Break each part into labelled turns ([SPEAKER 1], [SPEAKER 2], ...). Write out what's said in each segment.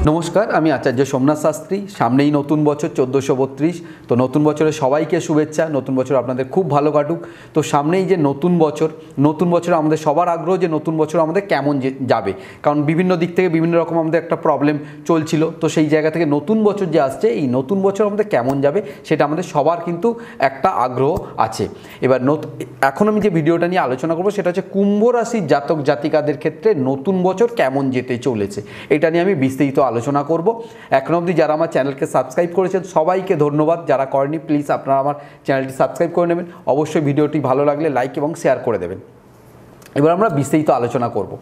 [SPEAKER 1] নমস্কার, আমি আচার্য সোমনাথ শাস্ত্রী। সামনেই নতুন বছর 1432। তো নতুন বছরে সবাইকে শুভেচ্ছা। নতুন বছর আপনাদের খুব ভালো কাটুক। তো সামনেই যে নতুন বছর আমাদের সবার আগ্রহ যে নতুন বছর আমাদের কেমন যাবে, কারণ বিভিন্ন দিক থেকে বিভিন্ন রকম আমাদের একটা প্রবলেম চলছিল। তো সেই জায়গা থেকে নতুন বছর যে আসছে, এই নতুন বছর আমাদের কেমন যাবে সেটা আমাদের সবার কিন্তু একটা আগ্রহ আছে। এবার এখন আমি যে ভিডিওটা নিয়ে আলোচনা করবো সেটা হচ্ছে কুম্ভ রাশির জাতক জাতিকাদের ক্ষেত্রে নতুন বছর কেমন যেতে চলেছে, এটা নিয়ে আমি বিস্তারিত আলোচনা করব। এখন অবধি যারা আমার চ্যানেলকে সাবস্ক্রাইব করেছেন সবাইকে ধন্যবাদ। যারা করেনি প্লিজ আপনারা আমার চ্যানেলটি সাবস্ক্রাইব করে নেবেন। অবশ্যই ভিডিওটি ভালো লাগলে লাইক এবং শেয়ার করে দেবেন। এবার আমরা বিস্তারিত আলোচনা করব।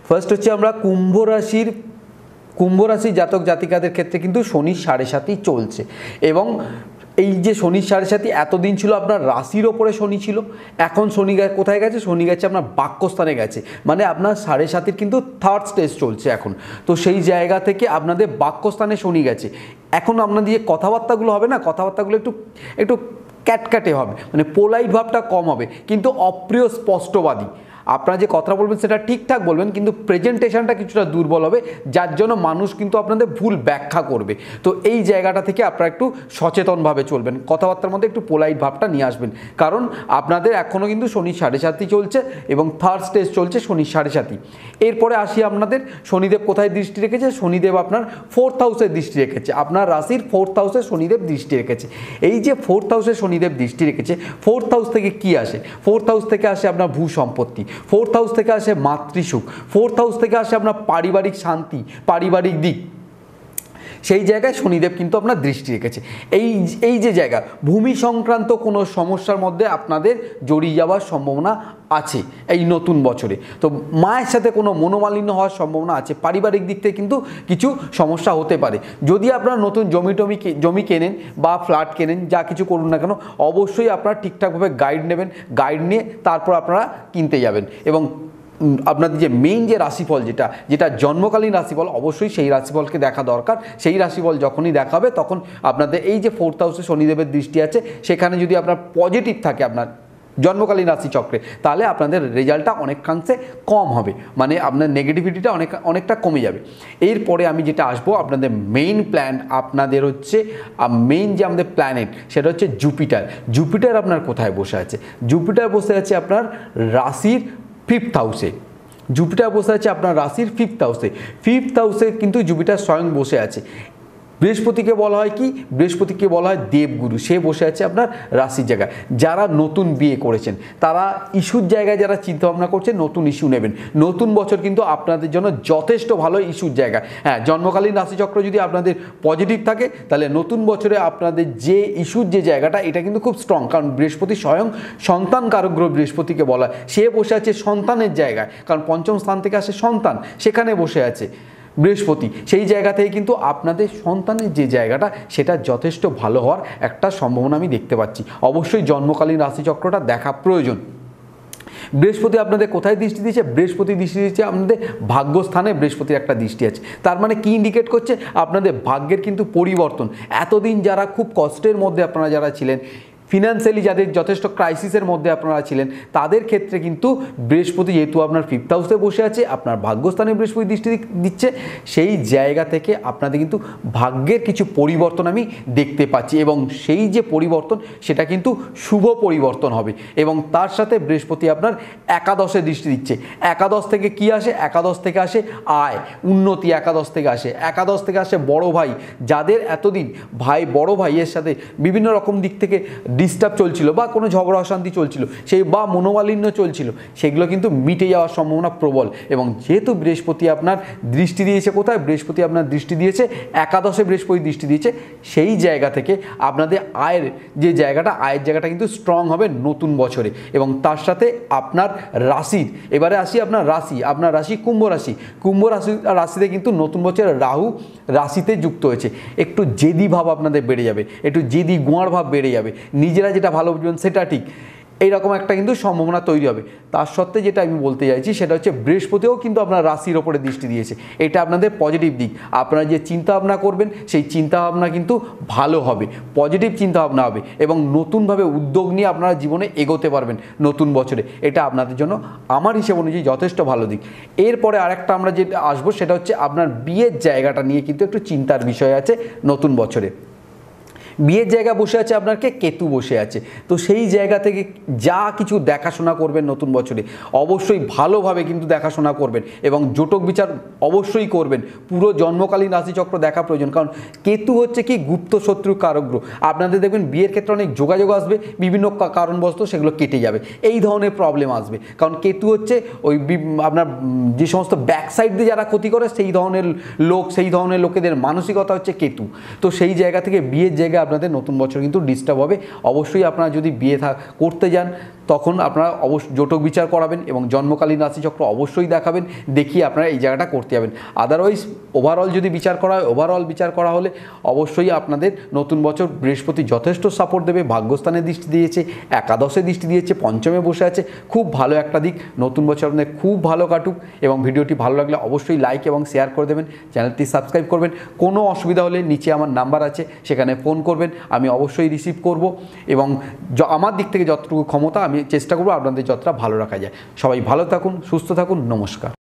[SPEAKER 1] ফার্স্ট হচ্ছে আমরা কুম্ভ রাশির জাতক জাতিকাদের ক্ষেত্রে কিন্তু শনির 7.5 চলছে। এবং এই যে শনির 7.5 এতদিন ছিল আপনার রাশির ওপরে শনি ছিল, এখন শনি কোথায় গেছে? শনি গেছে আপনার বাক্যস্থানে গেছে, মানে আপনার 7.5 কিন্তু থার্ড স্টেজ চলছে এখন। তো সেই জায়গা থেকে আপনাদের বাক্যস্থানে শনি গেছে। এখন আপনাদের যে কথাবার্তাগুলো হবে না, কথাবার্তাগুলো একটু ক্যাটক্যাটে হবে, মানে পোলাইট ভাবটা কম হবে, কিন্তু অপ্রিয় স্পষ্টবাদী। আপনারা যে কথা বলবেন সেটা ঠিকঠাক বলবেন, কিন্তু প্রেজেন্টেশনটা কিছুটা দুর্বল হবে, যার জন্য মানুষ কিন্তু আপনাদের ভুল ব্যাখ্যা করবে। তো এই জায়গাটা থেকে আপনারা একটু সচেতনভাবে চলবেন, কথাবার্তার মধ্যে একটু পোলাইট ভাবটা নিয়ে আসবেন, কারণ আপনাদের এখনও কিন্তু শনির 7.5 চলছে এবং থার্ড স্টেজ চলছে শনির 7.5। এরপরে আসি আপনাদের শনিদেব কোথায় দৃষ্টি রেখেছে। শনিদেব আপনার 4th হাউসে দৃষ্টি রেখেছে, আপনার রাশির 4th হাউসে শনিদেব দৃষ্টি রেখেছে। এই যে 4th হাউসে শনিদেব দৃষ্টি রেখেছে, 4th হাউস থেকে কি আসে? 4th হাউস থেকে আসে আপনার ভূ সম্পত্তি, 4th হাউস থেকে আসে মাতৃসুখ, 4th হাউস থেকে আসে আপনার পারিবারিক শান্তি, পারিবারিক দিক। সেই জায়গায় শনিদেব কিন্তু আপনার দৃষ্টি রেখেছে। এই যে জায়গা, ভূমি সংক্রান্ত কোনো সমস্যার মধ্যে আপনাদের জড়িয়ে যাওয়ার সম্ভাবনা আছে এই নতুন বছরে। তো মায়ের সাথে কোনো মনোমালিন্য হওয়ার সম্ভাবনা আছে, পারিবারিক দিক থেকে কিন্তু কিছু সমস্যা হতে পারে। যদি আপনারা নতুন জমি কেনেন বা ফ্ল্যাট কেনেন, যা কিছু করুন না কেন, অবশ্যই আপনারা ঠিকঠাকভাবে গাইড নেবেন, গাইড নিয়ে তারপর আপনারা কিনতে যাবেন। এবং আপনাদের যে মেইন যে রাশিফল যেটা জন্মকালীন রাশিফল, অবশ্যই সেই রাশিফলকে দেখা দরকার। সেই রাশিফল যখনই দেখা হবে তখন আপনাদের এই যে 4th হাউসে শনিদেবের দৃষ্টি আছে, সেখানে যদি আপনার পজিটিভ থাকে আপনার জন্মকালীন রাশিচক্রে, তাহলে আপনাদের রেজাল্টটা অনেকাংশে কম হবে, মানে আপনার নেগেটিভিটিটা অনেকটা কমে যাবে। এরপরে আমি যেটা আসবো, আপনাদের মেইন প্ল্যান, আপনাদের হচ্ছে মেইন যে আমাদের প্ল্যানেট সেটা হচ্ছে জুপিটার আপনার কোথায় বসে আছে? জুপিটার বসে আছে আপনার রাশির 5th হাউসে। জুপিটার বসে আছে আপনার রাশির 5th হাউসে। 5th হাউসে কিন্তু জুপিটার স্বয়ং বসে আছে। বৃহস্পতিকে বলা হয় কি? বৃহস্পতিকে বলা হয় দেবগুরু, সে বসে আছে আপনার রাশির জায়গায়। যারা নতুন বিয়ে করেছেন, তারা ইস্যুর জায়গায় যারা চিন্তাভাবনা করছেন নতুন ইস্যু নেবেন, নতুন বছর কিন্তু আপনাদের জন্য যথেষ্ট ভালো ইস্যুর জায়গা। হ্যাঁ, জন্মকালীন রাশিচক্র যদি আপনাদের পজিটিভ থাকে, তাহলে নতুন বছরে আপনাদের যে ইস্যুর যে জায়গাটা, এটা কিন্তু খুব স্ট্রং, কারণ বৃহস্পতি স্বয়ং সন্তান কারক গ্রহ বৃহস্পতিকে বলা হয়। সে বসে আছে সন্তানের জায়গায়, কারণ 5ম স্থান থেকে আসে সন্তান, সেখানে বসে আছে বৃহস্পতি। সেই জায়গা থেকে কিন্তু আপনাদের সন্তানের যে জায়গাটা, সেটা যথেষ্ট ভালো হওয়ার একটা সম্ভাবনা আমি দেখতে পাচ্ছি। অবশ্যই জন্মকালীন রাশিচক্রটা দেখা প্রয়োজন। বৃহস্পতি আপনাদের কোথায় দৃষ্টি দিচ্ছে? বৃহস্পতি দৃষ্টি দিচ্ছে আপনাদের ভাগ্যস্থানে, বৃহস্পতির একটা দৃষ্টি আছে। তার মানে কি ইন্ডিকেট করছে? আপনাদের ভাগ্যের কিন্তু পরিবর্তন। এতদিন যারা খুব কষ্টের মধ্যে আপনারা যারা ছিলেন, ফিনান্সিয়ালি যাদের যথেষ্ট ক্রাইসিসের মধ্যে আপনারা ছিলেন, তাদের ক্ষেত্রে কিন্তু বৃহস্পতি যেহেতু আপনার 5th হাউসে বসে আছে, আপনার ভাগ্যস্থানে বৃহস্পতি দৃষ্টি দিচ্ছে, সেই জায়গা থেকে আপনাদের কিন্তু ভাগ্যের কিছু পরিবর্তন আমি দেখতে পাচ্ছি। এবং সেই যে পরিবর্তন, সেটা কিন্তু শুভ পরিবর্তন হবে। এবং তার সাথে বৃহস্পতি আপনার একাদশে দৃষ্টি দিচ্ছে। একাদশ থেকে কি আসে? একাদশ থেকে আসে আয়, উন্নতি। একাদশ থেকে আসে বড় ভাই। যাদের এতদিন বড় ভাইয়ের সাথে বিভিন্ন রকম দিক থেকে ডিস্টার্ব চলছিল, বা কোনো ঝগড়া অশান্তি চলছিল, সেই বা মনোমালিন্য চলছিল, সেগুলো কিন্তু মিটে যাওয়ার সম্ভাবনা প্রবল। এবং যেহেতু বৃহস্পতি আপনার দৃষ্টি দিয়েছে কোথায়? বৃহস্পতি আপনার দৃষ্টি দিয়েছে একাদশে, বৃহস্পতি দৃষ্টি দিয়েছে। সেই জায়গা থেকে আপনাদের আয়ের জায়গাটা কিন্তু স্ট্রং হবে নতুন বছরে। এবং তার সাথে আপনার রাশির, এবারে আসি আপনার রাশি কুম্ভ রাশিতে কিন্তু নতুন বছরে রাহু রাশিতে যুক্ত হয়েছে। একটু জেদি ভাব আপনাদের বেড়ে যাবে, একটু জেদি গোয়ার ভাব বেড়ে যাবে। নিজেরা যেটা ভালো বুঝবেন সেটা ঠিক। এইরকম একটা কিন্তু সম্ভাবনা তৈরি হবে। তার সত্ত্বে যেটা আমি বলতে চাইছি সেটা হচ্ছে বৃহস্পতিও কিন্তু আপনার রাশির ওপরে দৃষ্টি দিয়েছে, এটা আপনাদের পজিটিভ দিক। আপনারা যে চিন্তাভাবনা করবেন সেই চিন্তাভাবনা কিন্তু ভালো হবে, পজিটিভ চিন্তাভাবনা হবে এবং নতুনভাবে উদ্যোগ নিয়ে আপনারা জীবনে এগোতে পারবেন নতুন বছরে। এটা আপনাদের জন্য আমার হিসেব অনুযায়ী যথেষ্ট ভালো দিক। এরপরে আরেকটা আমরা যেটা আসবো সেটা হচ্ছে আপনার বিয়ের জায়গাটা নিয়ে কিন্তু একটু চিন্তার বিষয় আছে নতুন বছরে। বিয়ের জায়গা বসে আছে আপনাকে কেতু বসে আছে, তো সেই জায়গা থেকে যা কিছু দেখাশোনা করবেন নতুন বছরে অবশ্যই ভালোভাবে কিন্তু দেখাশোনা করবেন এবং জোটক বিচার অবশ্যই করবেন। পুরো জন্মকালীন রাশিচক্র দেখা প্রয়োজন, কারণ কেতু হচ্ছে কি গুপ্ত শত্রু কারক গ্রহ। আপনাদের দেখবেন বিয়ের ক্ষেত্রে অনেক যোগাযোগ আসবে, বিভিন্ন কারণবশত সেগুলো কেটে যাবে, এই ধরনের প্রবলেম আসবে। কারণ কেতু হচ্ছে ওই আপনার যে সমস্ত ব্যাক সাইড দিয়ে যারা ক্ষতি করে সেই ধরনের লোক, সেই ধরনের লোকেদের মানসিকতা হচ্ছে কেতু। তো সেই জায়গা থেকে বিয়ের জায়গায় আপনাদের নতুন বছর কিন্তু ডিস্টার্ব হবে। অবশ্যই আপনারা যদি বিয়ে করতে যান তখন আপনারা অবশ্যই জোটক বিচার করাবেন এবং জন্মকালীন রাশিচক্র অবশ্যই দেখাবেন, দেখিয়ে আপনারা এই জায়গাটা করতে যাবেন। আদারওয়াইজ ওভারঅল যদি বিচার করা হয়, ওভারঅল বিচার করা হলে অবশ্যই আপনাদের নতুন বছর বৃহস্পতি যথেষ্ট সাপোর্ট দেবে। ভাগ্যস্থানে দৃষ্টি দিয়েছে, একাদশে দৃষ্টি দিয়েছে, পঞ্চমে বসে আছে, খুব ভালো একটা দিক। নতুন বছর আপনাদের খুব ভালো কাটুক এবং ভিডিওটি ভালো লাগলে অবশ্যই লাইক এবং শেয়ার করে দেবেন, চ্যানেলটি সাবস্ক্রাইব করবেন। কোনো অসুবিধা হলে নিচে আমার নাম্বার আছে, সেখানে ফোন করবেন, আমি অবশ্যই রিসিভ করব এবং আমার দিক থেকে যতটুকু ক্ষমতা আমি চেষ্টা করব আপনাদের যতটা ভালো রাখা যায়। সবাই ভালো থাকুন, সুস্থ থাকুন, নমস্কার।